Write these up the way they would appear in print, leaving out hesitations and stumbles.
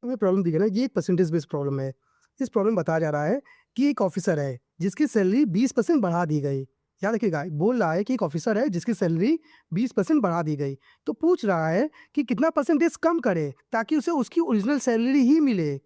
हमें प्रॉब्लम दी गई ना, ये एक परसेंटेज बेस्ड प्रॉब्लम है। इस प्रॉब्लम में बताया जा रहा है कि एक ऑफिसर है जिसकी सैलरी 20% बढ़ा दी गई। याद रखिएगा, बोल रहा है कि एक ऑफिसर है जिसकी सैलरी 20% बढ़ा दी गई। तो पूछ रहा है कि कितना परसेंटेज कम करे ताकि उसे उसकी ओरिजिनल सैलरी ही मिले।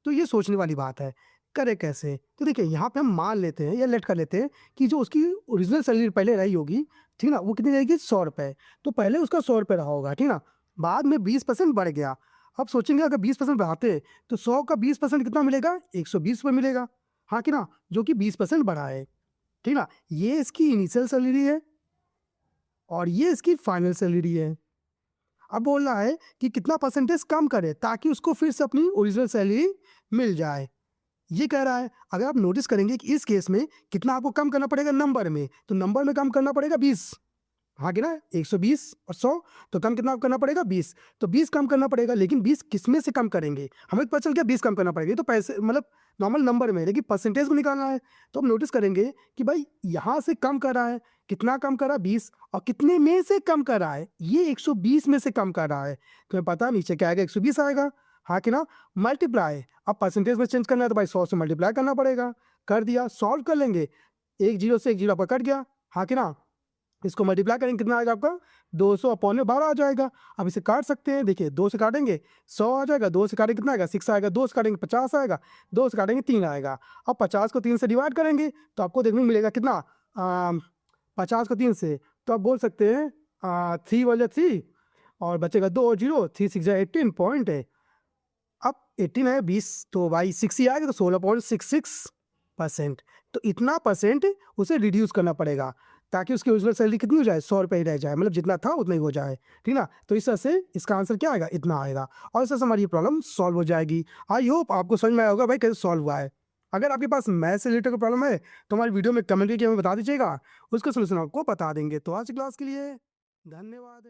तो ये सोचने वाली बात है, करे कैसे? तो देखिए, यहाँ पे हम मान लेते हैं या लेट कर लेते हैं कि जो उसकी ओरिजिनल सैलरी पहले रही होगी, ठीक ना? वो कितनी रहेगी? 100 रुपए। तो पहले उसका 100 रुपए रहा होगा, ठीक ना? बाद में 20% बढ़ गया। अब सोचेंगे अगर 20% बढ़ाते तो 100 का 20% कितना मिलेगा? 120 रुपए मिलेगा। हाँ कि ना? जो कि 20% बढ़ा है, ठीक ना? ये इसकी इनिशियल सैलरी है और ये इसकी फाइनल सैलरी है। अब बोल रहा है कि कितना परसेंटेज कम करे ताकि उसको फिर से अपनी ओरिजिनल सैलरी मिल जाए। ये कह रहा है। अगर आप नोटिस करेंगे कि इस केस में कितना आपको कम करना पड़ेगा नंबर में, तो नंबर में कम करना पड़ेगा 20। हाँ कि ना? 120 और 100, तो कम कितना करना पड़ेगा? 20। तो 20 कम करना पड़ेगा, लेकिन 20 किसमें से कम करेंगे? हमें पता चल गया 20 कम करना पड़ेगा। ये तो पैसे मतलब नॉर्मल नंबर में है, लेकिन परसेंटेज को निकालना है। तो हम नोटिस करेंगे कि भाई यहाँ से कम कर रहा है, कितना कम कर रहा है? 20। और कितने में से कम कर रहा है? ये 120 में से कम कर रहा है। तुम्हें पता है नीचे क्या आएगा? 120 आएगा। हाँ कि ना? मल्टीप्लाई, अब परसेंटेज में चेंज करना है तो भाई 100 से मल्टीप्लाई करना पड़ेगा। कर दिया, सॉल्व कर लेंगे। एक जीरो से एक जीरो आपका कट गया। हाँ कि ना? इसको मल्टीप्लाई करेंगे, कितना आएगा आपका? 200 अपॉन में 12 आ जाएगा। अब इसे काट सकते हैं। देखिए, 2 से काटेंगे 100 आ जाएगा, 2 से काटेंगे कितना आएगा? 6 आएगा, 2 से काटेंगे 50 आएगा, 2 से काटेंगे 3 आएगा। अब 50 को 3 से डिवाइड करेंगे तो आपको देखने को मिलेगा कितना? 50 को 3 से, तो आप बोल सकते हैं 3 1 3 और बचेगा 2 और 0, 3 6 18 पॉइंट है। अब 18 है 20, तो भाई 6 ही आएगा, तो 16.66%। तो इतना परसेंट उसे रिड्यूस करना पड़ेगा ताकि उसकी ओरिजिनल सैलरी कितनी हो जाए? 100 रुपए ही रह जाए, मतलब जितना था उतना ही हो जाए, ठीक ना? तो इस तरह से इसका आंसर क्या आएगा? इतना आएगा। और इस तरह से हमारी ये प्रॉब्लम सॉल्व हो जाएगी। आई होप आपको समझ में आया होगा भाई कैसे सॉल्व हुआ है। अगर आपके पास मैथ से रिलेटेड कोई प्रॉब्लम है तो हमारी वीडियो में कमेंट करके हमें बता दीजिएगा, उसका सोल्यूशन आपको बता देंगे। तो आज की क्लास के लिए धन्यवाद।